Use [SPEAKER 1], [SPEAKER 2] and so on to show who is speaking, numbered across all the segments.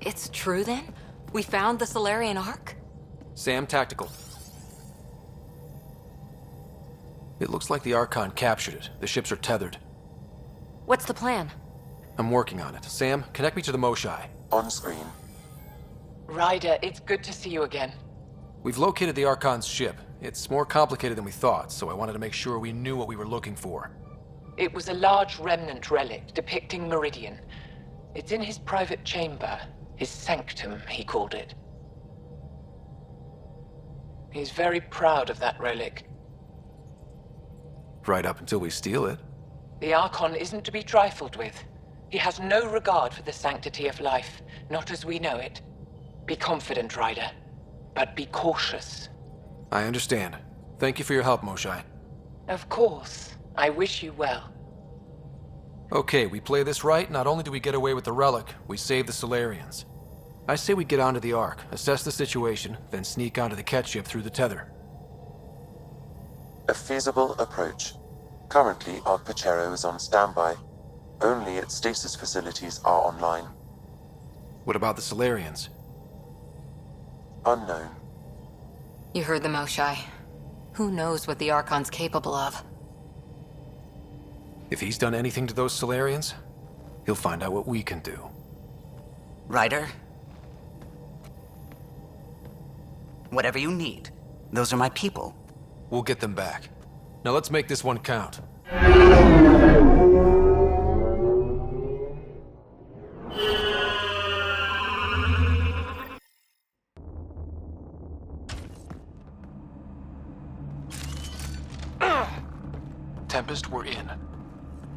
[SPEAKER 1] It's true then? We found the Solarian Ark?
[SPEAKER 2] Sam, tactical. It looks like the Archon captured it. The ships are tethered.
[SPEAKER 1] What's the plan?
[SPEAKER 2] I'm working on it. Sam, connect me to the Moshai.
[SPEAKER 3] On screen.
[SPEAKER 4] Ryder, it's good to see you again.
[SPEAKER 2] We've located the Archon's ship. It's more complicated than we thought, so I wanted to make sure we knew what we were looking for.
[SPEAKER 4] It was a large remnant relic depicting Meridian. It's in his private chamber. His sanctum, he called it. He's very proud of that relic.
[SPEAKER 2] Right up until we steal it.
[SPEAKER 4] The Archon isn't to be trifled with. He has no regard for the sanctity of life, not as we know it. Be confident, Ryder, but be cautious.
[SPEAKER 2] I understand. Thank you for your help, Moshai.
[SPEAKER 4] Of course. I wish you well.
[SPEAKER 2] Okay, we play this right, not only do we get away with the relic, we save the Solarians. I say we get onto the Ark, assess the situation, then sneak onto the Ket ship through the tether.
[SPEAKER 3] A feasible approach. Currently, Ark Pachero is on standby. Only its stasis facilities are online.
[SPEAKER 2] What about the Solarians?
[SPEAKER 3] Unknown.
[SPEAKER 1] You heard the Moshai. Who knows what the Archon's capable of?
[SPEAKER 2] If he's done anything to those Solarians, he'll find out what we can do.
[SPEAKER 5] Ryder? Whatever you need. Those are my people.
[SPEAKER 2] We'll get them back. Now let's make this one count. Tempest, we're in.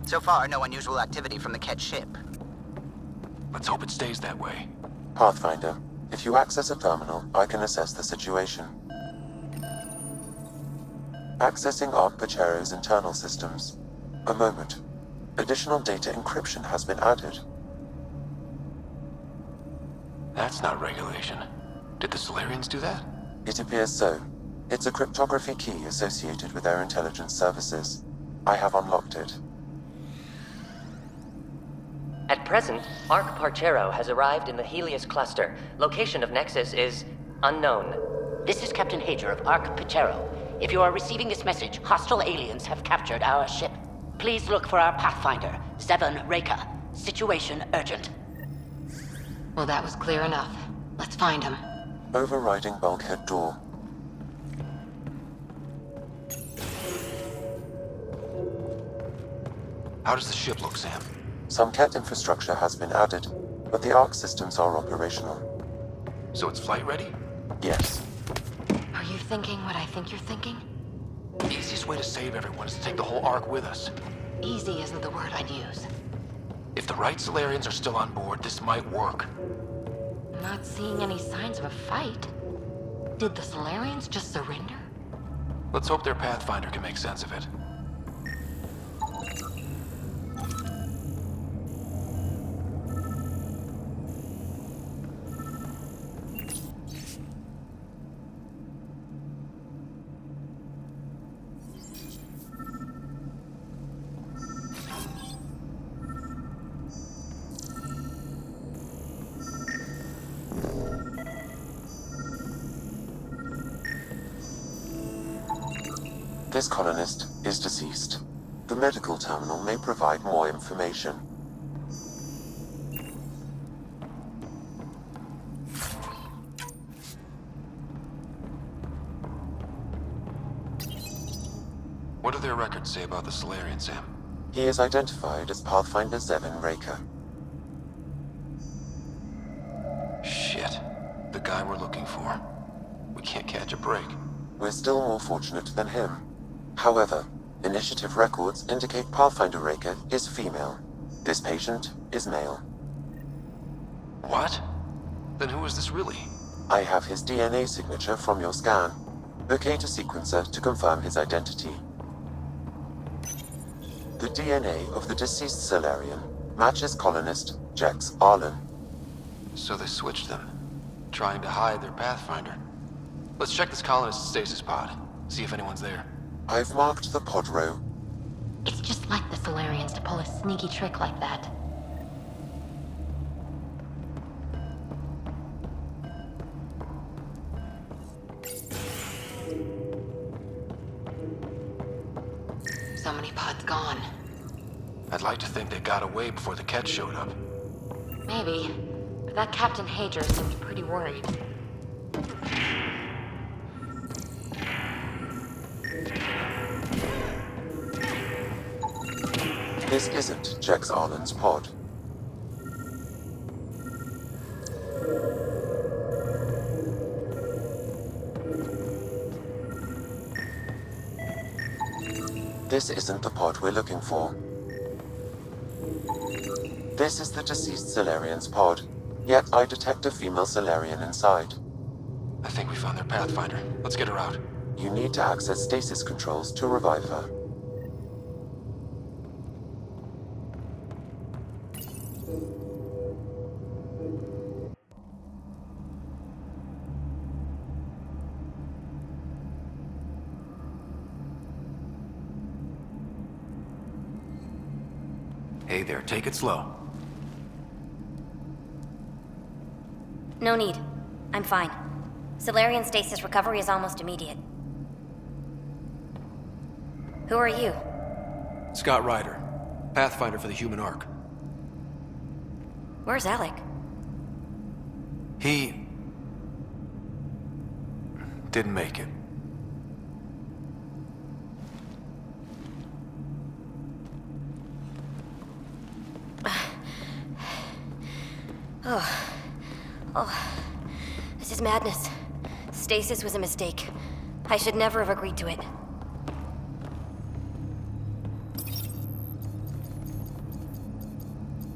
[SPEAKER 5] So far, no unusual activity from the Ket ship.
[SPEAKER 2] Let's hope it stays that way.
[SPEAKER 3] Pathfinder, if you access a terminal, I can assess the situation. Accessing Ark Pachero's internal systems. A moment. Additional data encryption has been added.
[SPEAKER 2] That's not regulation. Did the Solarians do that?
[SPEAKER 3] It appears so. It's a cryptography key associated with their intelligence services. I have unlocked it.
[SPEAKER 6] At present, Ark Parchero has arrived in the Helios cluster. Location of Nexus is unknown.
[SPEAKER 7] This is Captain Hager of Ark Pachero. If you are receiving this message, hostile aliens have captured our ship. Please look for our Pathfinder, Zevon Reka. Situation urgent.
[SPEAKER 1] Well, that was clear enough. Let's find him.
[SPEAKER 3] Overriding bulkhead door.
[SPEAKER 2] How does the ship look, Sam?
[SPEAKER 3] Some Ket infrastructure has been added, but the Ark systems are operational.
[SPEAKER 2] So it's flight ready?
[SPEAKER 3] Yes.
[SPEAKER 1] Are you thinking what I think you're thinking?
[SPEAKER 2] The easiest way to save everyone is to take the whole Ark with us.
[SPEAKER 1] Easy isn't the word I'd use.
[SPEAKER 2] If the right Solarians are still on board, this might work.
[SPEAKER 1] I'm not seeing any signs of a fight. Did the Solarians just surrender?
[SPEAKER 2] Let's hope their Pathfinder can make sense of it.
[SPEAKER 3] This colonist is deceased. The medical terminal may provide more information.
[SPEAKER 2] What do their records say about the Solarian, Sam?
[SPEAKER 3] He is identified as Pathfinder Zevon Reka.
[SPEAKER 2] Shit. The guy we're looking for. We can't catch a break.
[SPEAKER 3] We're still more fortunate than him. However, initiative records indicate Pathfinder Reka is female. This patient is male.
[SPEAKER 2] What? Then who is this really?
[SPEAKER 3] I have his DNA signature from your scan. Locate a sequencer to confirm his identity. The DNA of the deceased Solarian matches colonist Jex Arlen.
[SPEAKER 2] So they switched them, trying to hide their Pathfinder. Let's check this colonist's stasis pod, see if anyone's there.
[SPEAKER 3] I've marked the pod row.
[SPEAKER 1] It's just like the Solarians to pull a sneaky trick like that. So many pods gone.
[SPEAKER 2] I'd like to think they got away before the Ket showed up.
[SPEAKER 1] Maybe. But that Captain Hager seems pretty worried.
[SPEAKER 3] This isn't Jex Arlen's pod. This isn't the pod we're looking for. This is the deceased Solarian's pod, yet I detect a female Solarian inside.
[SPEAKER 2] I think we found their Pathfinder. Let's get her out.
[SPEAKER 3] You need to access stasis controls to revive her.
[SPEAKER 2] Hey there, take it slow.
[SPEAKER 8] No need. I'm fine. Solarian stasis recovery is almost immediate. Who are you?
[SPEAKER 2] Scott Ryder, Pathfinder for the Human Ark.
[SPEAKER 8] Where's Alec?
[SPEAKER 2] He didn't make it.
[SPEAKER 8] This is madness. Stasis was a mistake. I should never have agreed to it.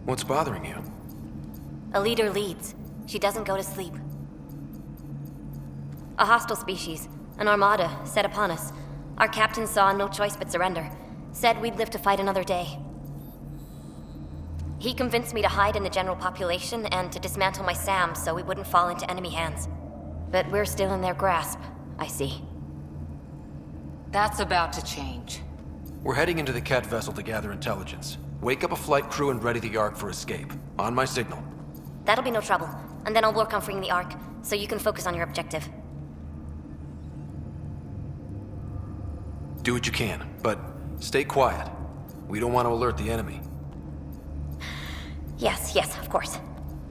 [SPEAKER 2] What's bothering you?
[SPEAKER 8] A leader leads. She doesn't go to sleep. A hostile species, an armada, set upon us. Our captain saw no choice but surrender. Said we'd live to fight another day. He convinced me to hide in the general population and to dismantle my SAM so we wouldn't fall into enemy hands. But we're still in their grasp, I see.
[SPEAKER 4] That's about to change.
[SPEAKER 2] We're heading into the Ket vessel to gather intelligence. Wake up a flight crew and ready the Ark for escape. On my signal.
[SPEAKER 8] That'll be no trouble. And then I'll work on freeing the Ark, so you can focus on your objective.
[SPEAKER 2] Do what you can, but stay quiet. We don't want to alert the enemy.
[SPEAKER 8] Yes, of course.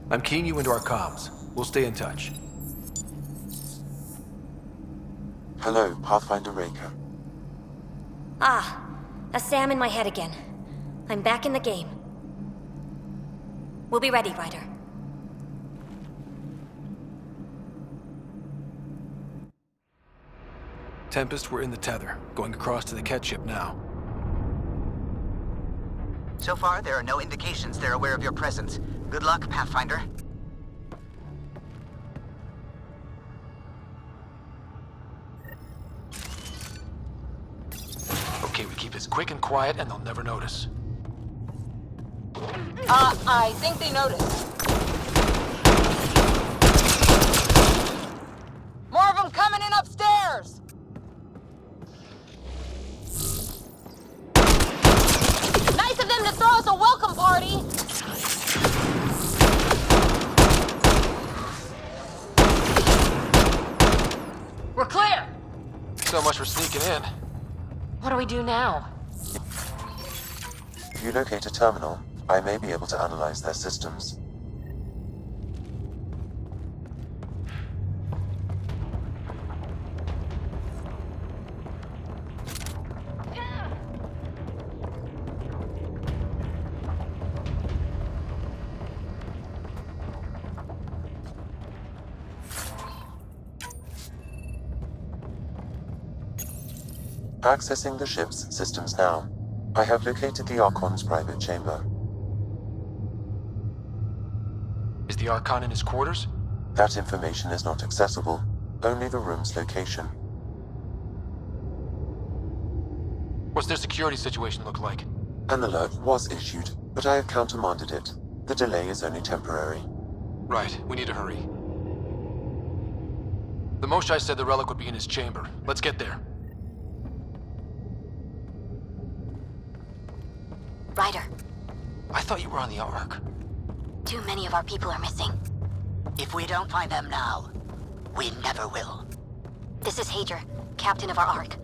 [SPEAKER 2] I'm keying you into our comms. We'll stay in touch.
[SPEAKER 3] Hello, Pathfinder Raker.
[SPEAKER 8] Ah, a SAM in my head again. I'm back in the game. We'll be ready, Ryder.
[SPEAKER 2] Tempest, we're in the tether, going across to the Ket ship now.
[SPEAKER 5] So far, there are no indications they're aware of your presence. Good luck, Pathfinder.
[SPEAKER 2] Okay, we keep this quick and quiet and they'll never notice.
[SPEAKER 4] I think they noticed. More of them coming in upstairs!
[SPEAKER 1] Nice of them to throw us a welcome party! We're clear!
[SPEAKER 2] So much for sneaking in.
[SPEAKER 1] What do we do now?
[SPEAKER 3] If you locate a terminal, I may be able to analyze their systems. Accessing the ship's systems now. I have located the Archon's private chamber.
[SPEAKER 2] Is the Archon in his quarters?
[SPEAKER 3] That information is not accessible, only the room's location.
[SPEAKER 2] What's their security situation look like?
[SPEAKER 3] An alert was issued, but I have countermanded it. The delay is only temporary.
[SPEAKER 2] Right, we need to hurry. The Moshai said the relic would be in his chamber. Let's get there.
[SPEAKER 8] Ryder,
[SPEAKER 2] I thought you were on the Ark.
[SPEAKER 8] too many of our people are missing.
[SPEAKER 7] If we don't find them now, we never will.
[SPEAKER 8] This is Hager, captain of our Ark.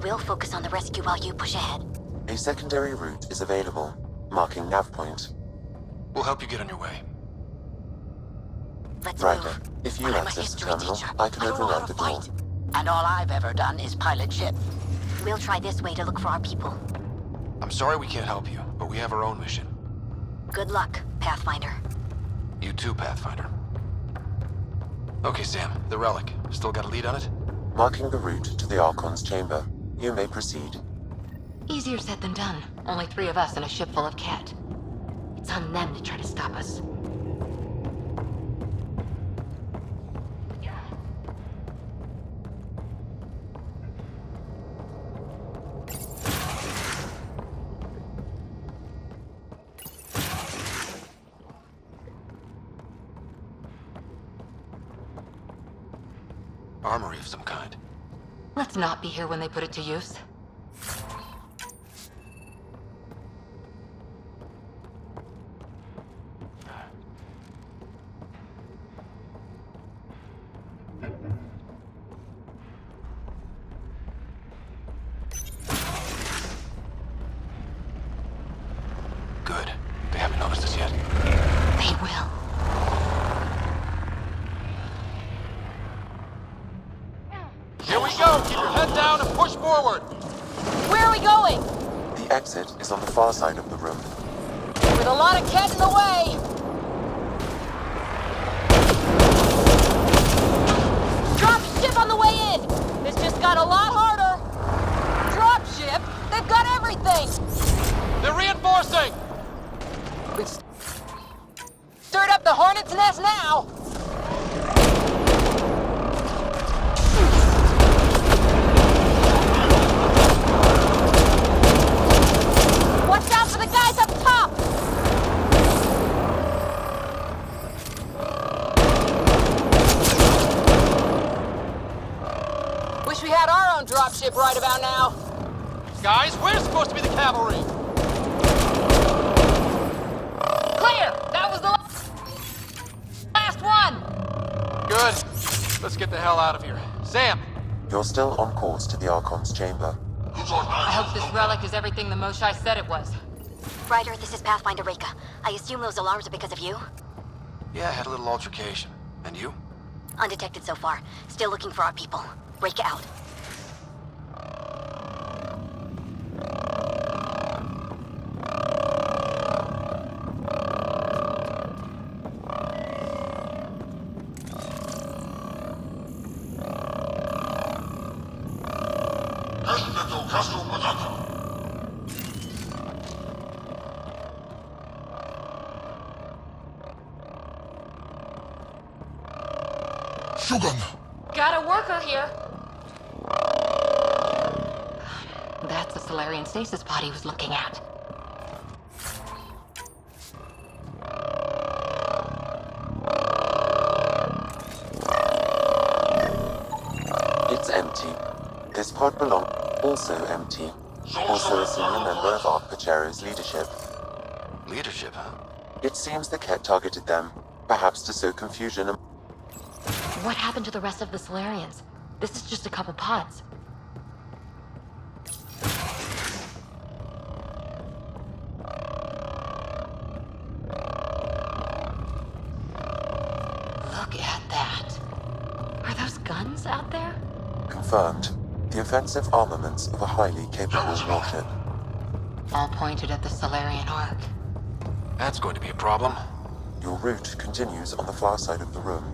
[SPEAKER 8] We'll focus on the rescue while you push ahead.
[SPEAKER 3] A secondary route is available, marking nav point.
[SPEAKER 2] We'll help you get on your way.
[SPEAKER 8] Let's
[SPEAKER 3] Ryder,
[SPEAKER 8] move.
[SPEAKER 3] if you
[SPEAKER 8] I'm a
[SPEAKER 3] access the
[SPEAKER 8] history
[SPEAKER 3] terminal,
[SPEAKER 8] teacher.
[SPEAKER 3] I can
[SPEAKER 8] I don't know how
[SPEAKER 3] override
[SPEAKER 8] to
[SPEAKER 3] the door.
[SPEAKER 8] fight.
[SPEAKER 7] And all I've ever done is pilot ship.
[SPEAKER 8] We'll try this way to look for our people.
[SPEAKER 2] I'm sorry we can't help you, but we have our own mission.
[SPEAKER 8] Good luck, Pathfinder.
[SPEAKER 2] You too, Pathfinder. Okay, Sam, the relic. Still got a lead on it?
[SPEAKER 3] Marking the route to the Archon's chamber. You may proceed.
[SPEAKER 1] Easier said than done. Only 3 of us and a ship full of Ket. It's on them to try to stop us.
[SPEAKER 2] Armory of some kind.
[SPEAKER 1] Let's not be here when they put it to use.
[SPEAKER 2] Good. They haven't noticed us yet.
[SPEAKER 1] They will.
[SPEAKER 2] Here we go! Keep your head down and push forward!
[SPEAKER 9] Where are we going?
[SPEAKER 3] The exit is on the far side of the room.
[SPEAKER 9] With a lot of Ket in the way! Drop ship on the way in! This just got a lot harder! Drop ship? They've got everything!
[SPEAKER 2] They're reinforcing!
[SPEAKER 9] We've stirred up the hornet's nest now! Watch out for the guys up top! Wish we had our own dropship right about now.
[SPEAKER 2] Guys, we're supposed to be the cavalry!
[SPEAKER 9] Clear! That was the last one!
[SPEAKER 2] Good. Let's get the hell out of here. Sam!
[SPEAKER 3] You're still on course to the Archon's chamber.
[SPEAKER 1] I hope this relic is everything the Moshai said it was.
[SPEAKER 8] Ryder, this is Pathfinder Reka. I assume those alarms are because of you?
[SPEAKER 2] Yeah, I had a little altercation. And you?
[SPEAKER 8] Undetected so far. Still looking for our people. Reka out.
[SPEAKER 1] Got a worker here. That's the Solarian stasis pod he was looking at.
[SPEAKER 3] It's empty. This pod belongs. Also empty. Also a senior member of Ark Pachero's leadership.
[SPEAKER 2] Leadership, huh?
[SPEAKER 3] It seems the Ket targeted them, perhaps to sow confusion.
[SPEAKER 1] What happened to the rest of the Solarians? This is just a couple pods. Look at that. Are those guns out there?
[SPEAKER 3] Confirmed. The offensive armaments of a highly capable warship.
[SPEAKER 1] All pointed at the Solarian Ark.
[SPEAKER 2] That's going to be a problem.
[SPEAKER 3] Your route continues on the far side of the room.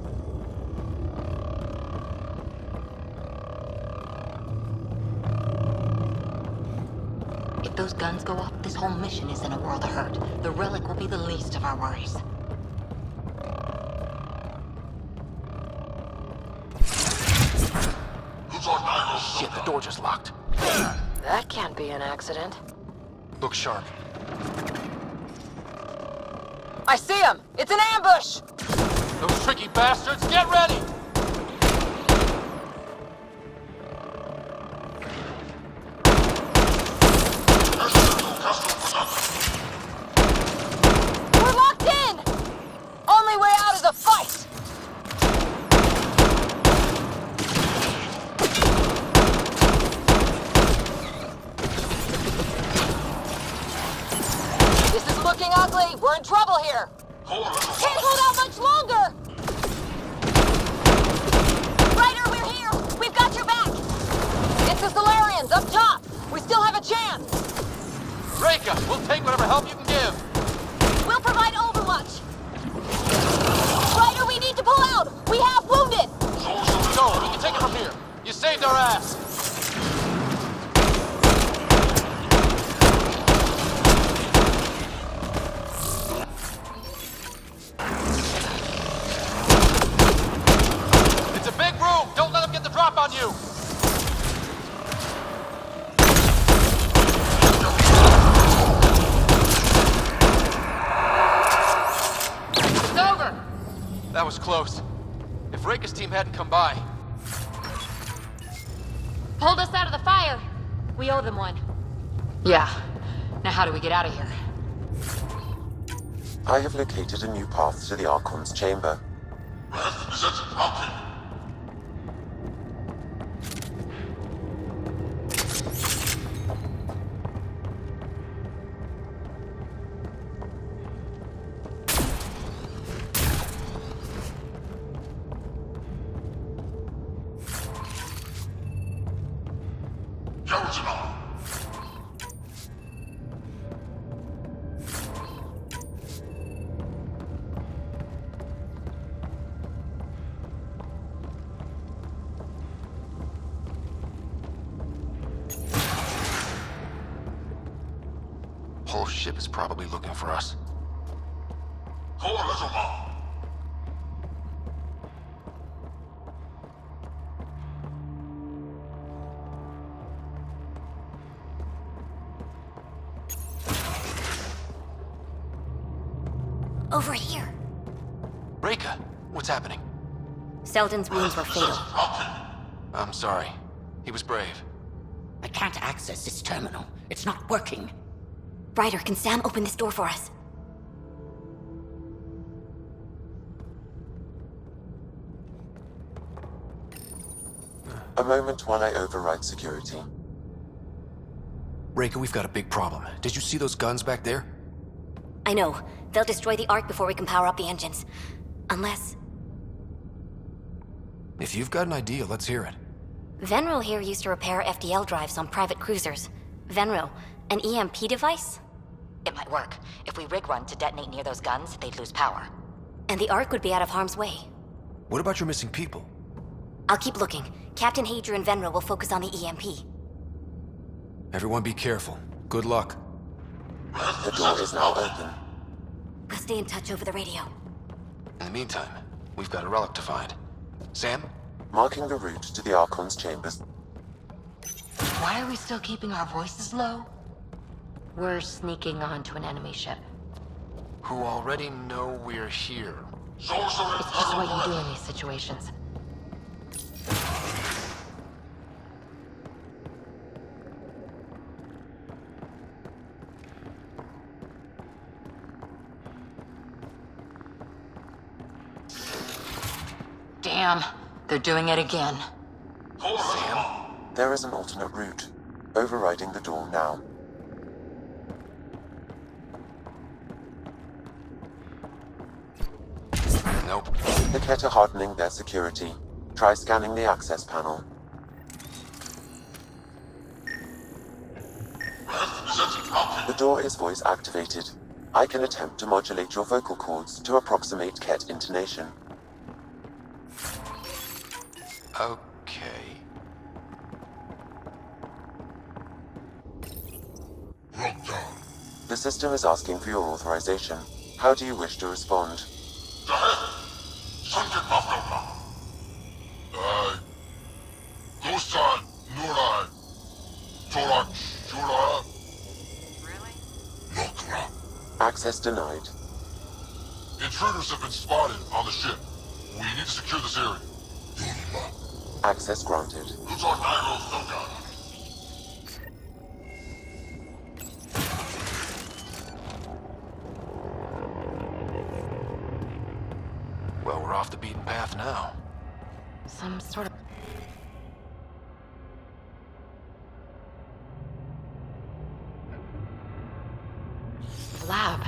[SPEAKER 1] If those guns go off, this whole mission is in a world of hurt. The relic will be the least of our worries.
[SPEAKER 2] Shit, the door just locked.
[SPEAKER 9] That can't be an accident.
[SPEAKER 2] Look sharp.
[SPEAKER 9] I see him! It's an ambush!
[SPEAKER 2] Those tricky bastards, get ready!
[SPEAKER 9] We're locked in! Only way out is a fight! This is looking ugly! We're in trouble here! Can't hold out much longer! Ryder, we're here! We've got your back! It's the Solarians, up top! We still have a chance!
[SPEAKER 2] Reka, we'll take whatever help you can give!
[SPEAKER 9] We'll provide overwatch! Ryder, we need to pull out! We have wounded!
[SPEAKER 2] Go, we can take it from here! You saved our ass! It's a big room! Don't let them get the drop on you! It's over! That was close. If Reka's team hadn't come by...
[SPEAKER 9] Pulled us out of the fire! We owe them one. Yeah. Now how do we get out of here?
[SPEAKER 3] I have located a new path to the Archon's chamber.
[SPEAKER 2] Whole ship is probably looking for us.
[SPEAKER 8] Over here.
[SPEAKER 2] Reka, what's happening?
[SPEAKER 8] Selden's wounds were fatal.
[SPEAKER 2] I'm sorry. He was brave.
[SPEAKER 7] I can't access this terminal. It's not working.
[SPEAKER 8] Ryder, can Sam open this door for us?
[SPEAKER 3] A moment while I override security.
[SPEAKER 2] Reka, we've got a big problem. Did you see those guns back there?
[SPEAKER 8] I know. They'll destroy the Ark before we can power up the engines. Unless...
[SPEAKER 2] If you've got an idea, let's hear it.
[SPEAKER 8] Venro here used to repair FDL drives on private cruisers. Venro, an EMP device?
[SPEAKER 1] It might work. If we rig one to detonate near those guns, they'd lose power.
[SPEAKER 8] And the Ark would be out of harm's way.
[SPEAKER 2] What about your missing people?
[SPEAKER 8] I'll keep looking. Captain Hadra and Venro will focus on the EMP.
[SPEAKER 2] Everyone be careful. Good luck.
[SPEAKER 3] The door is now open.
[SPEAKER 8] We'll stay in touch over the radio.
[SPEAKER 2] In the meantime, we've got a relic to find. Sam?
[SPEAKER 3] Marking the route to the Archon's chambers.
[SPEAKER 1] Why are we still keeping our voices low? We're sneaking onto an enemy ship.
[SPEAKER 2] Who already know we're here.
[SPEAKER 1] It's just what you do in these situations. Damn, they're doing it again.
[SPEAKER 2] Sam?
[SPEAKER 3] There is an alternate route. Overriding the door now.
[SPEAKER 2] Nope.
[SPEAKER 3] The Ket are hardening their security. Try scanning the access panel. The door is voice activated. I can attempt to modulate your vocal cords to approximate Ket intonation.
[SPEAKER 2] Okay.
[SPEAKER 3] The system is asking for your authorization. How do you wish to respond? Access denied.
[SPEAKER 10] Intruders have been spotted on the ship. We need to secure this area.
[SPEAKER 3] Access granted.
[SPEAKER 2] Well, we're off the beaten path now.
[SPEAKER 1] Some sort of... lab.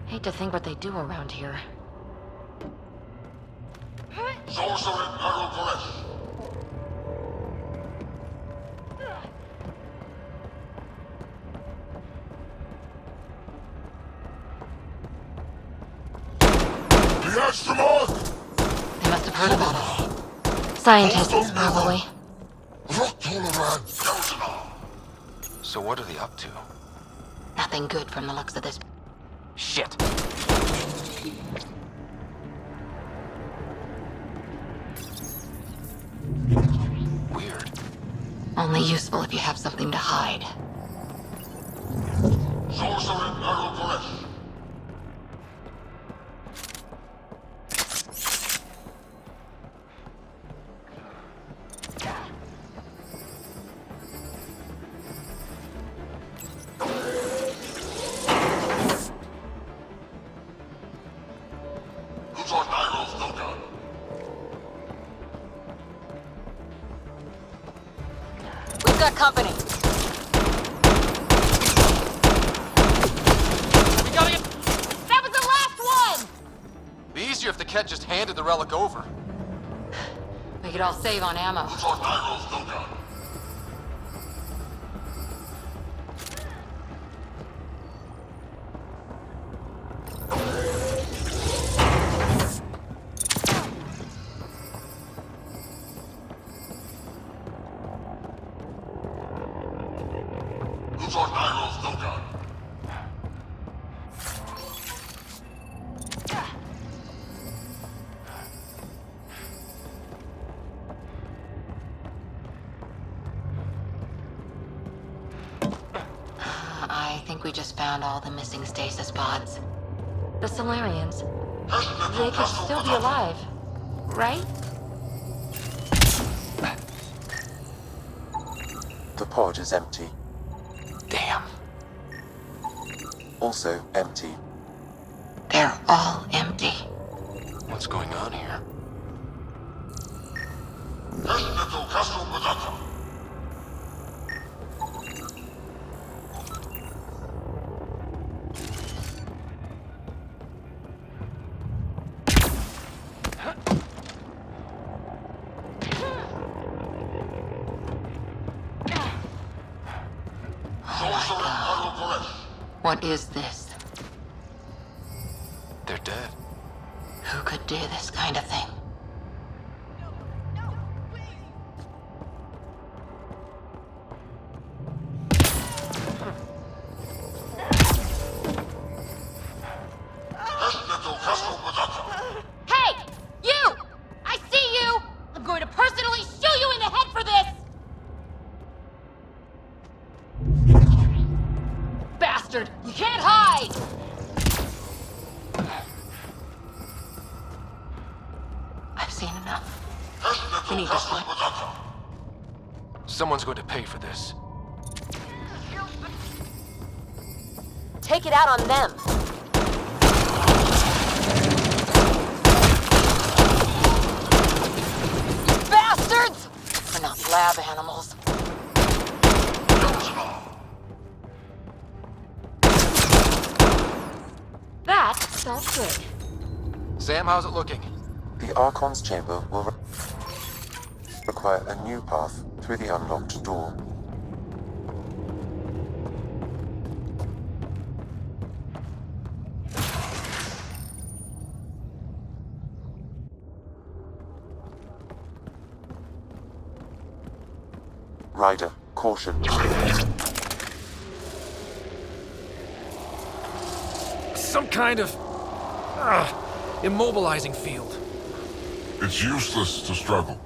[SPEAKER 1] Hate to think what they do around here. They must have heard about us. Scientists, probably.
[SPEAKER 2] So what are they up to?
[SPEAKER 1] Nothing good from the looks of this.
[SPEAKER 2] Shit! Weird.
[SPEAKER 1] Only useful if you have something to hide.
[SPEAKER 9] We've got company. That was the last one!
[SPEAKER 2] Be easier if the Ket just handed the relic over.
[SPEAKER 1] We could all save on ammo. I think we just found all the missing stasis pods. The Solarians. They could still be alive, right?
[SPEAKER 3] The pod is empty.
[SPEAKER 2] Damn.
[SPEAKER 3] Also empty.
[SPEAKER 1] They're all empty.
[SPEAKER 2] What's going on here?
[SPEAKER 1] What is this?
[SPEAKER 2] They're dead.
[SPEAKER 1] Who could do this kind of thing?
[SPEAKER 9] Hey! You! I see you! I'm going to personally shoot you in the head for this! Bastard! You can't hide!
[SPEAKER 1] I've seen enough. We need this one.
[SPEAKER 2] Someone's going to pay for this.
[SPEAKER 9] Take it out on them. Bastards!
[SPEAKER 1] We're not lab animals.
[SPEAKER 9] That felt good.
[SPEAKER 2] Sam, how's it looking?
[SPEAKER 3] The Archon's chamber will require a new path through the unlocked door. Ryder, caution.
[SPEAKER 2] Some kind of... immobilizing field.
[SPEAKER 10] It's useless to struggle.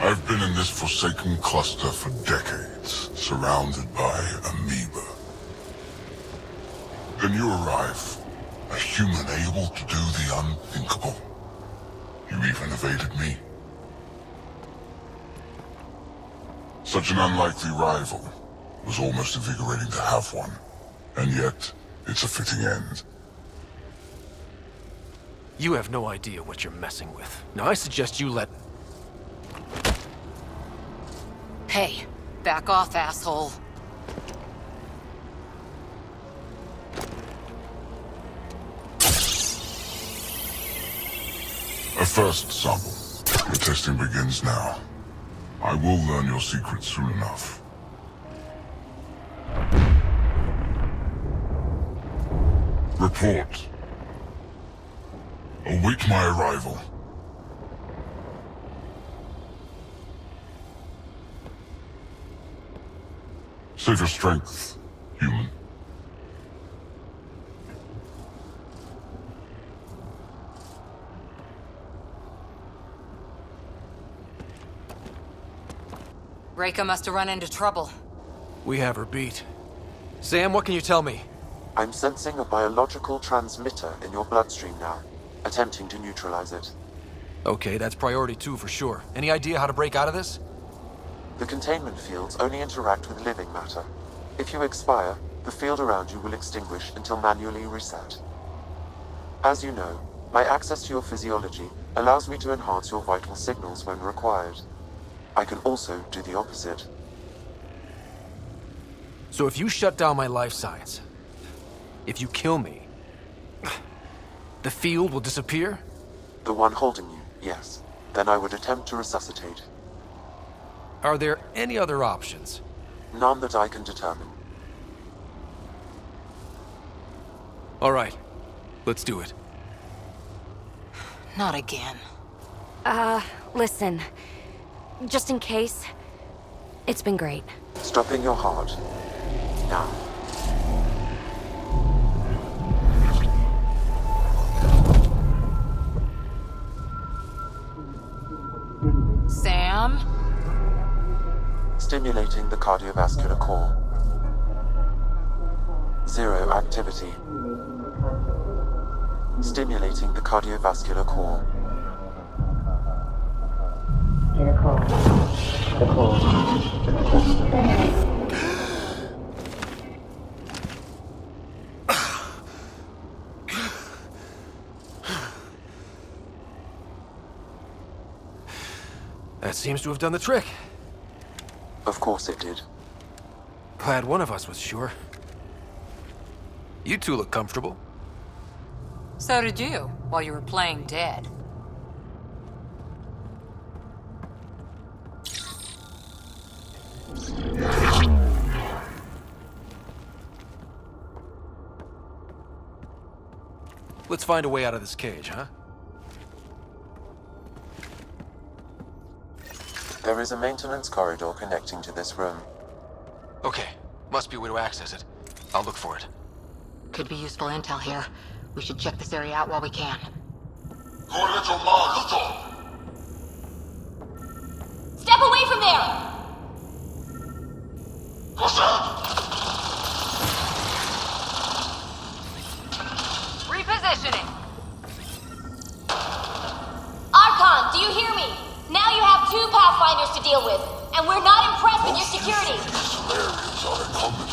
[SPEAKER 10] I've been in this forsaken cluster for decades, surrounded by amoeba. Then you arrive, a human able to do the unthinkable. You even evaded me. Such an unlikely rival. Was almost invigorating to have one. And yet, it's a fitting end.
[SPEAKER 2] You have no idea what you're messing with. Now I suggest you let...
[SPEAKER 9] Hey, back off, asshole.
[SPEAKER 10] A first sample. Your testing begins now. I will learn your secret soon enough. Report. Await my arrival. Save your strength, human.
[SPEAKER 9] Reika must have run into trouble.
[SPEAKER 2] We have her beat. Sam, what can you tell me?
[SPEAKER 3] I'm sensing a biological transmitter in your bloodstream now, attempting to neutralize it.
[SPEAKER 2] Okay, that's priority 2 for sure. Any idea how to break out of this?
[SPEAKER 3] The containment fields only interact with living matter. If you expire, the field around you will extinguish until manually reset. As you know, my access to your physiology allows me to enhance your vital signals when required. I can also do the opposite.
[SPEAKER 2] So if you shut down my life science, if you kill me, the field will disappear?
[SPEAKER 3] The one holding you, yes. Then I would attempt to resuscitate.
[SPEAKER 2] Are there any other options?
[SPEAKER 3] None that I can determine.
[SPEAKER 2] All right, let's do it.
[SPEAKER 9] Not again.
[SPEAKER 8] Listen. Just in case, it's been great.
[SPEAKER 3] Stopping your heart. Now.
[SPEAKER 9] Sam?
[SPEAKER 3] Stimulating the cardiovascular core. 0 activity. Stimulating the cardiovascular core.
[SPEAKER 2] That seems to have done the trick.
[SPEAKER 3] Of course it did.
[SPEAKER 2] Glad one of us was sure. You two look comfortable.
[SPEAKER 9] So did you, while you were playing dead.
[SPEAKER 2] Let's find a way out of this cage, huh?
[SPEAKER 3] There is a maintenance corridor connecting to this room.
[SPEAKER 2] Okay, must be a way to access it. I'll look for it.
[SPEAKER 1] Could be useful intel here. We should check this area out while we can.
[SPEAKER 8] Step away from there!
[SPEAKER 9] Repositioning.
[SPEAKER 8] Archon, do you hear me? Now you have 2 Pathfinders to deal with, and we're not impressed with your security.
[SPEAKER 10] Solarians are incumbent.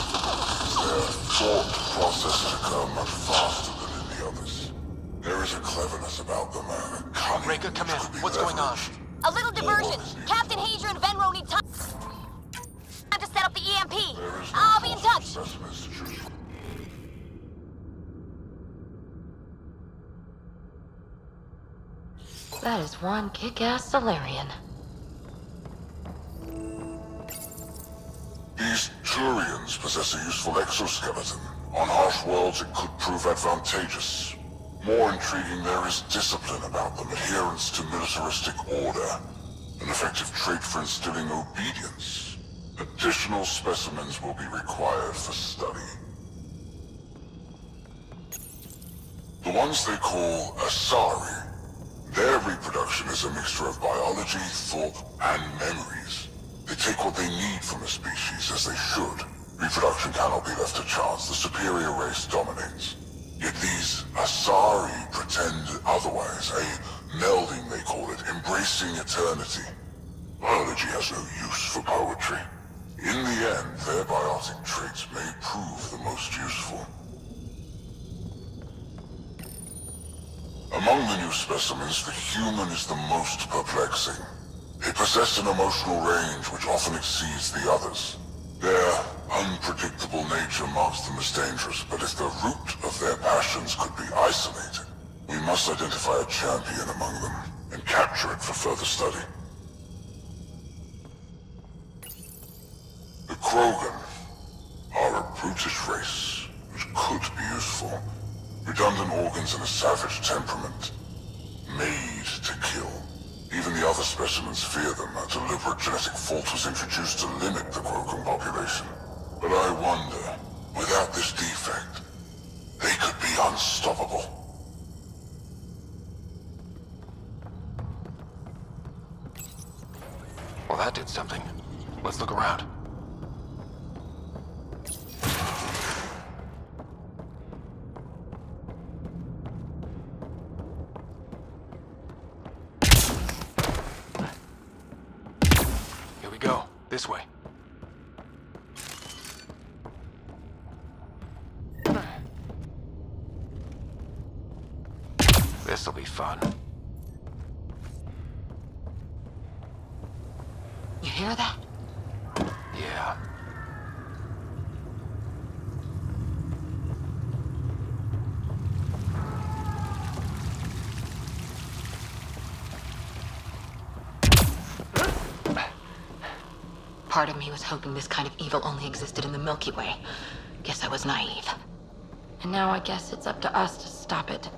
[SPEAKER 10] Their thought processes occur much faster than in the others. There is a cleverness about them, a cunning.
[SPEAKER 2] Reika, come in.
[SPEAKER 10] which could be
[SPEAKER 2] What's going on?
[SPEAKER 10] leveraged.
[SPEAKER 8] A little diversion. Captain Hager and Venro need time to set up the EMP.
[SPEAKER 10] There is no
[SPEAKER 8] I'll be in
[SPEAKER 10] source of
[SPEAKER 8] touch.
[SPEAKER 10] specimens to choose from.
[SPEAKER 1] That is one kick-ass Solarian.
[SPEAKER 10] These Turians possess a useful exoskeleton. On harsh worlds, it could prove advantageous. More intriguing, there is discipline about them, adherence to militaristic order, an effective trait for instilling obedience. Additional specimens will be required for study. The ones they call Asari. Their reproduction is a mixture of biology, thought, and memories. They take what they need from a species, as they should. Reproduction cannot be left to chance. The superior race dominates. Yet these Asari pretend otherwise. A melding, they call it, embracing eternity. Biology has no use for poetry. In the end, their biotic traits may prove the most useful. Among the new specimens, the human is the most perplexing. They possess an emotional range which often exceeds the others. Their unpredictable nature marks them as dangerous, but if the root of their passions could be isolated, we must identify a champion among them and capture it for further study. The Krogan are a brutish race which could be useful. Redundant organs and a savage temperament. Made to kill. Even the other specimens fear them. A deliberate genetic fault was introduced to limit the Krogan population. But I wonder, without this defect, they could be unstoppable.
[SPEAKER 2] Well, that did something. Let's look around. Here we go. This way. This'll be fun.
[SPEAKER 1] You hear that?
[SPEAKER 2] Yeah.
[SPEAKER 1] Part of me was hoping this kind of evil only existed in the Milky Way. Guess I was naive. And now I guess it's up to us to stop it.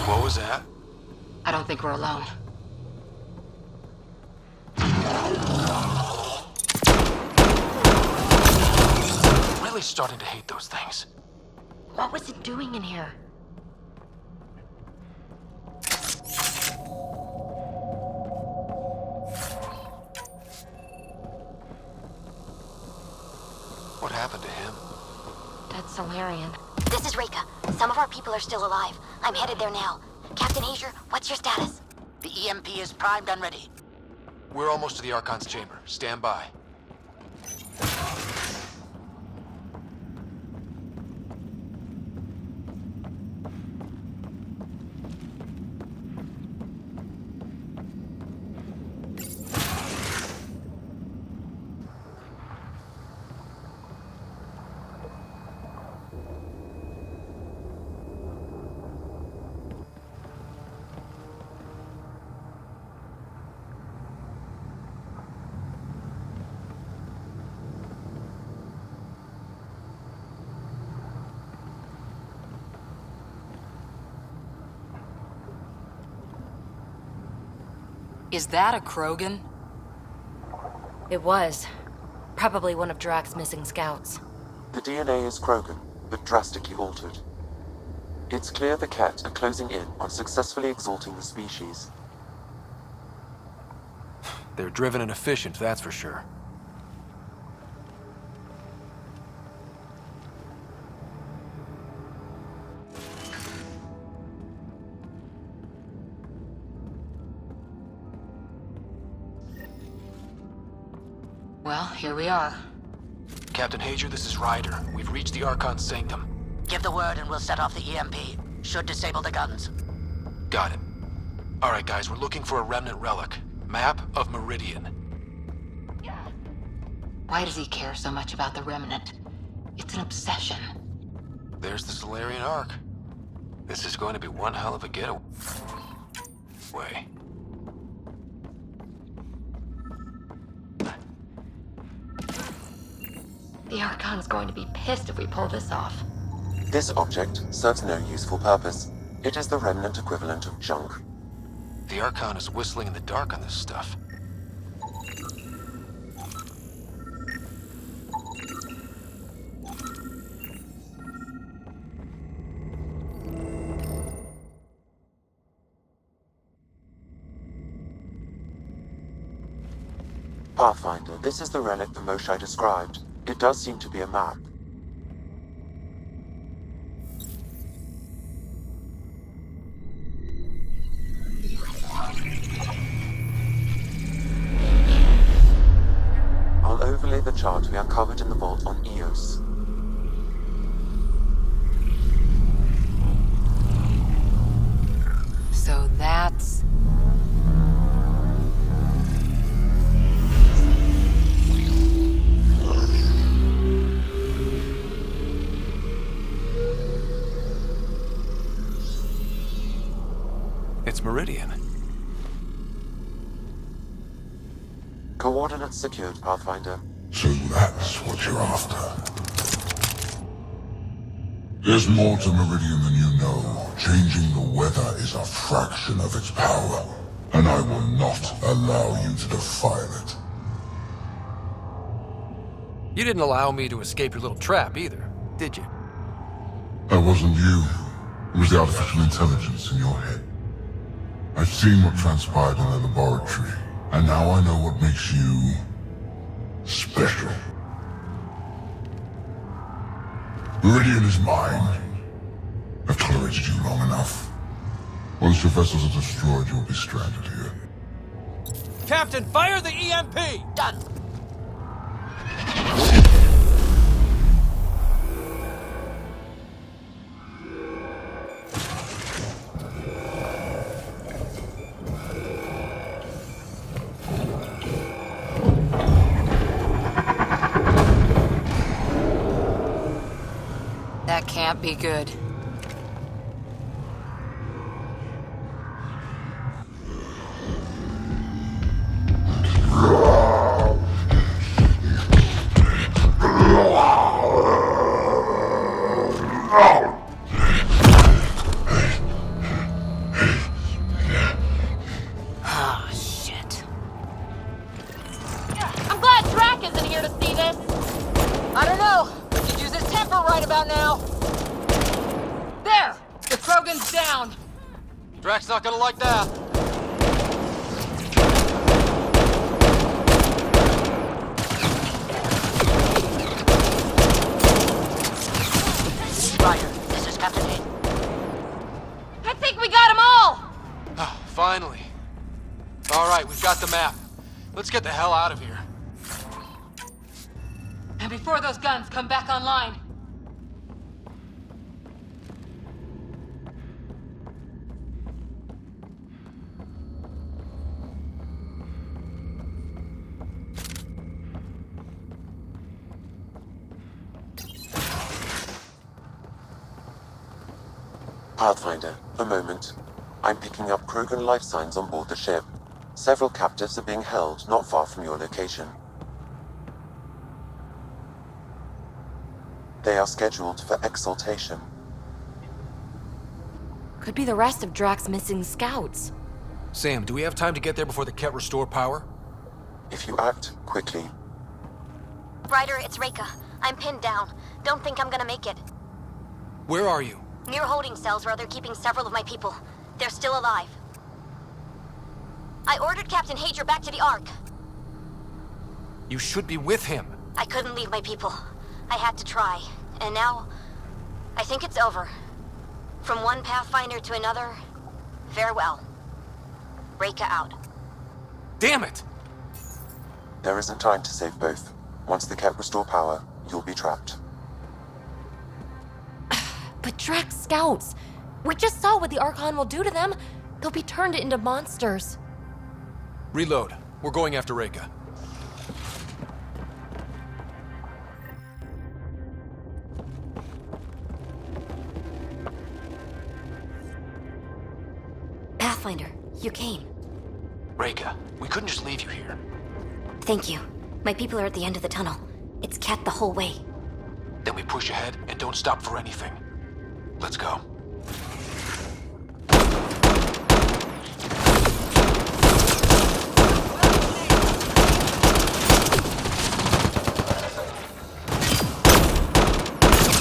[SPEAKER 2] What was that?
[SPEAKER 1] I don't think we're alone.
[SPEAKER 2] Really starting to hate those things.
[SPEAKER 1] What was it doing in here?
[SPEAKER 2] What happened to him?
[SPEAKER 1] Dead Solarian.
[SPEAKER 8] This is Reka. Some of our people are still alive. I'm headed there now. Captain Asia, what's your status?
[SPEAKER 7] The EMP is primed and ready.
[SPEAKER 2] We're almost to the Archon's chamber. Stand by.
[SPEAKER 9] Is that a Krogan?
[SPEAKER 1] It was. Probably one of Drax's missing scouts.
[SPEAKER 3] The DNA is Krogan, but drastically altered. It's clear the Ket are closing in on successfully exalting the species.
[SPEAKER 2] They're driven and efficient, that's for sure.
[SPEAKER 1] Well, here we are.
[SPEAKER 2] Captain Hager, this is Ryder. We've reached the Archon's sanctum.
[SPEAKER 7] Give the word and we'll set off the EMP. Should disable the guns.
[SPEAKER 2] Got it. Alright guys, we're looking for a remnant relic. Map of Meridian.
[SPEAKER 1] Why does he care so much about the remnant? It's an obsession.
[SPEAKER 2] There's the Solarian Ark. This is going to be one hell of a getaway.
[SPEAKER 1] The Archon's going to be pissed if we pull this off.
[SPEAKER 3] This object serves no useful purpose. It is the remnant equivalent of junk.
[SPEAKER 2] The Archon is whistling in the dark on this stuff.
[SPEAKER 3] Pathfinder, this is the relic the Moshai described. It does seem to be a map. I'll overlay the chart we uncovered in the vault on Eos.
[SPEAKER 9] So that's...
[SPEAKER 2] It's Meridian.
[SPEAKER 3] Coordinates secured, Pathfinder.
[SPEAKER 10] So that's what you're after. There's more to Meridian than you know. Changing the weather is a fraction of its power, and I will not allow you to defile it.
[SPEAKER 2] You didn't allow me to escape your little trap either, did you?
[SPEAKER 10] That wasn't you. It was the artificial intelligence in your head. I've seen what transpired in the laboratory, and now I know what makes you special. Meridian is mine. I've tolerated you long enough. Once your vessels are destroyed, you'll be stranded here.
[SPEAKER 2] Captain, fire the EMP!
[SPEAKER 9] Done. That can't be good. Ah, shit. I'm glad Drac isn't here to see this. I don't know. He could use his temper right about now. There! The Krogan's down.
[SPEAKER 2] Drax's not gonna like that.
[SPEAKER 7] Ryder, this is Captain Hayden.
[SPEAKER 9] I think we got them all!
[SPEAKER 2] Ah, finally. All right, we've got the map. Let's get the hell out of here.
[SPEAKER 9] And before those guns come back online.
[SPEAKER 3] Pathfinder, a moment. I'm picking up Krogan life signs on board the ship. Several captives are being held not far from your location. They are scheduled for exaltation.
[SPEAKER 8] Could be the rest of Drax's missing scouts.
[SPEAKER 2] Sam, do we have time to get there before the Ket restore power?
[SPEAKER 3] If you act quickly.
[SPEAKER 8] Ryder, it's Reika. I'm pinned down. Don't think I'm gonna make it.
[SPEAKER 2] Where are you?
[SPEAKER 8] Near holding cells where they're keeping several of my people. They're still alive. I ordered Captain Hager back to the Ark.
[SPEAKER 2] You should be with him.
[SPEAKER 8] I couldn't leave my people. I had to try. And now, I think it's over. From one Pathfinder to another, farewell. Reika out.
[SPEAKER 2] Damn it!
[SPEAKER 3] There isn't time to save both. Once the Ket restore power, you'll be trapped.
[SPEAKER 8] But Drax scouts! We just saw what the Archon will do to them. They'll be turned into monsters.
[SPEAKER 2] Reload. We're going after Reika.
[SPEAKER 8] Pathfinder, you came.
[SPEAKER 2] Reika, we couldn't just leave you here.
[SPEAKER 8] Thank you. My people are at the end of the tunnel. It's Ket the whole way.
[SPEAKER 2] Then we push ahead and don't stop for anything. Let's go.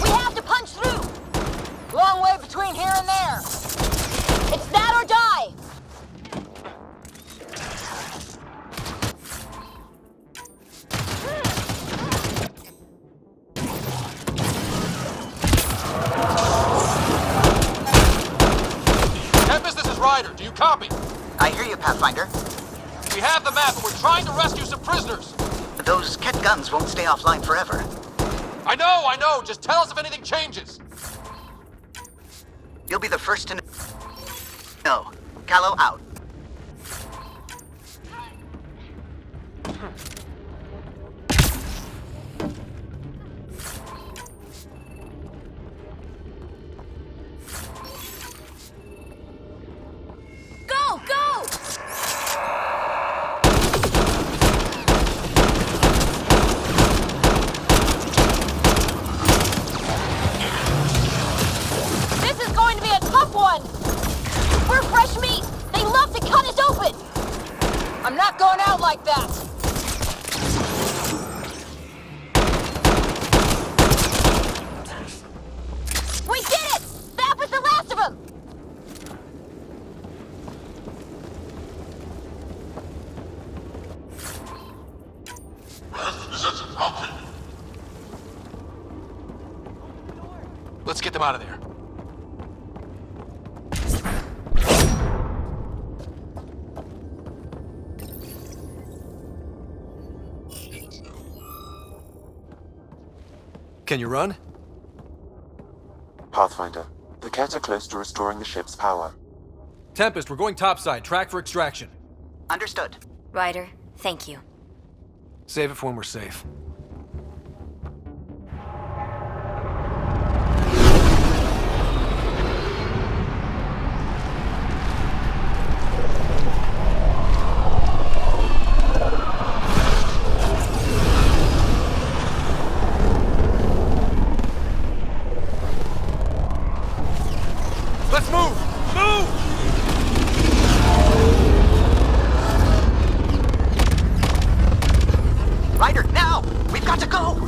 [SPEAKER 9] We have to punch through! Long way between here and there. It's that or die!
[SPEAKER 2] Tempest, this is Ryder. Do you copy?
[SPEAKER 5] I hear you, Pathfinder.
[SPEAKER 2] We have the map, and we're trying to rescue some prisoners.
[SPEAKER 5] Those Ket guns won't stay offline forever.
[SPEAKER 2] I know. Just tell us if anything changes.
[SPEAKER 5] You'll be the first to know. No. Callow out.
[SPEAKER 9] Go! Go! This is going to be a tough one! We're fresh meat! They love to cut us open! I'm not going out like that! We did it! That was the last of them!
[SPEAKER 2] Let's get them out of there. Can you run?
[SPEAKER 3] Pathfinder, the Ket are close to restoring the ship's power.
[SPEAKER 2] Tempest, we're going topside. Track for extraction.
[SPEAKER 5] Understood.
[SPEAKER 8] Ryder, thank you.
[SPEAKER 2] Save it for when we're safe. Let's move! Move!
[SPEAKER 5] Ryder, now! We've got to go!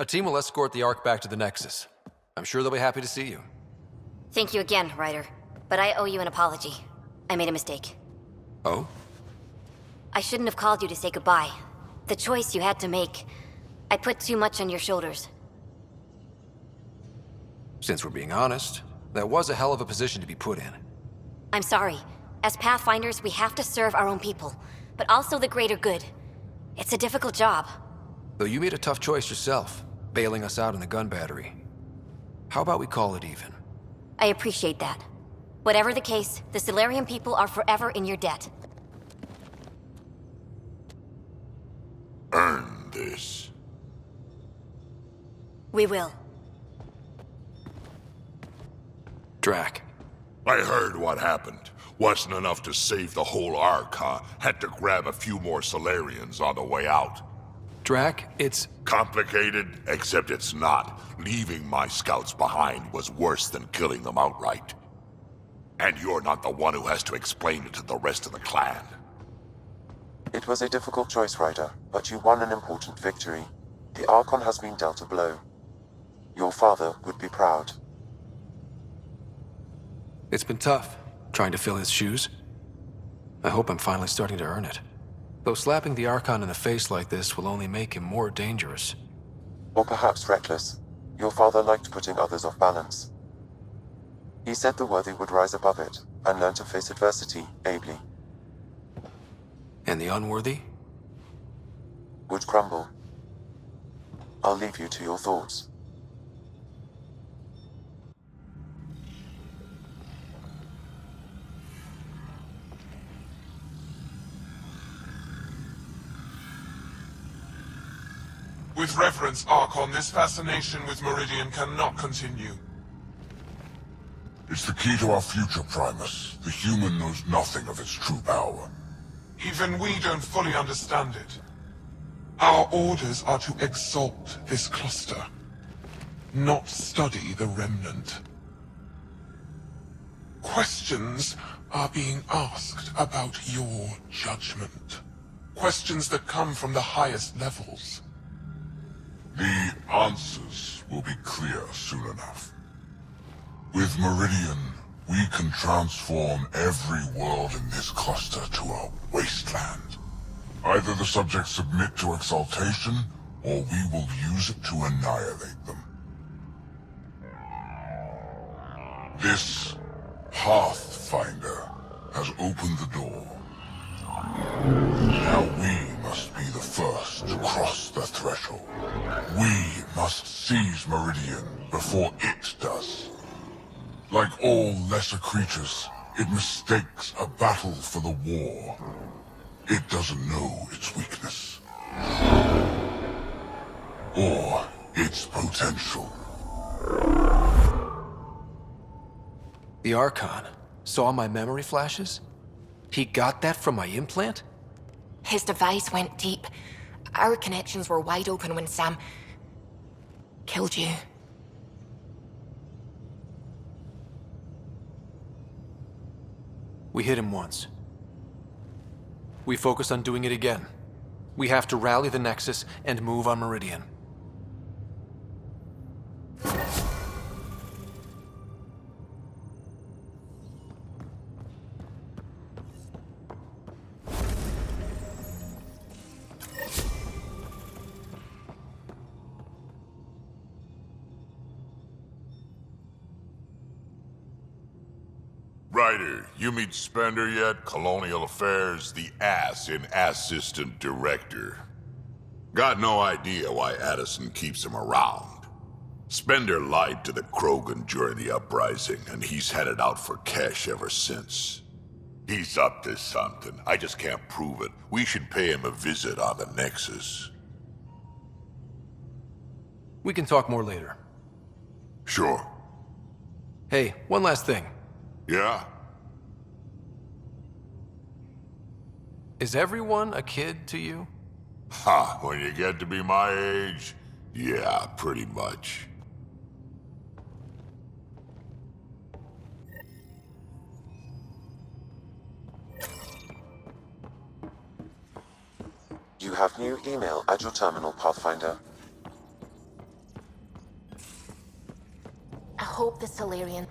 [SPEAKER 2] A team will escort the Ark back to the Nexus. I'm sure they'll be happy to see you.
[SPEAKER 8] Thank you again, Ryder. But I owe you an apology. I made a mistake.
[SPEAKER 2] Oh?
[SPEAKER 8] I shouldn't have called you to say goodbye. The choice you had to make. I put too much on your shoulders.
[SPEAKER 2] Since we're being honest, that was a hell of a position to be put in.
[SPEAKER 8] I'm sorry. As Pathfinders, we have to serve our own people, but also the greater good. It's a difficult job.
[SPEAKER 2] Though you made a tough choice yourself, bailing us out in the gun battery. How about we call it even?
[SPEAKER 8] I appreciate that. Whatever the case, the Solarian people are forever in your debt.
[SPEAKER 10] Earn this.
[SPEAKER 8] We will.
[SPEAKER 2] Drac.
[SPEAKER 10] I heard what happened. Wasn't enough to save the whole Ark, huh? Had to grab a few more Solarians on the way out.
[SPEAKER 2] Drac, it's...
[SPEAKER 10] Complicated, except it's not. Leaving my scouts behind was worse than killing them outright. And you're not the one who has to explain it to the rest of the clan.
[SPEAKER 3] It was a difficult choice, Ryder, but you won an important victory. The Archon has been dealt a blow. Your father would be proud.
[SPEAKER 2] It's been tough, trying to fill his shoes. I hope I'm finally starting to earn it. Though slapping the Archon in the face like this will only make him more dangerous.
[SPEAKER 3] Or perhaps reckless. Your father liked putting others off balance. He said the worthy would rise above it, and learn to face adversity ably.
[SPEAKER 2] And the unworthy?
[SPEAKER 3] Would crumble. I'll leave you to your thoughts.
[SPEAKER 11] With reverence, Archon, this fascination with Meridian cannot continue.
[SPEAKER 10] It's the key to our future, Primus. The human knows nothing of its true power.
[SPEAKER 11] Even we don't fully understand it. Our orders are to exalt this cluster, not study the remnant. Questions are being asked about your judgment. Questions that come from the highest levels.
[SPEAKER 10] The answers will be clear soon enough. With Meridian, we can transform every world in this cluster to a wasteland. Either the subjects submit to exaltation, or we will use it to annihilate them. This Pathfinder has opened the door. Now we must be the first to cross the threshold. We must seize Meridian before it does. Like all lesser creatures, it mistakes a battle for the war. It doesn't know its weakness. Or its potential.
[SPEAKER 2] The Archon saw my memory flashes? He got that from my implant?
[SPEAKER 1] His device went deep. Our connections were wide open when Sam killed you.
[SPEAKER 2] We hit him once. We focus on doing it again. We have to rally the Nexus and move on Meridian.
[SPEAKER 12] Ryder, you meet Spender yet? Colonial Affairs, the ass in Assistant Director. Got no idea why Addison keeps him around. Spender lied to the Krogan during the uprising, and he's headed out for cash ever since. He's up to something. I just can't prove it. We should pay him a visit on the Nexus.
[SPEAKER 2] We can talk more later.
[SPEAKER 12] Sure.
[SPEAKER 2] Hey, one last thing.
[SPEAKER 12] Yeah?
[SPEAKER 2] Is everyone a kid to you?
[SPEAKER 12] Ha, when you get to be my age, yeah, pretty much.
[SPEAKER 3] You have new email at your terminal, Pathfinder.
[SPEAKER 1] I hope the Solarian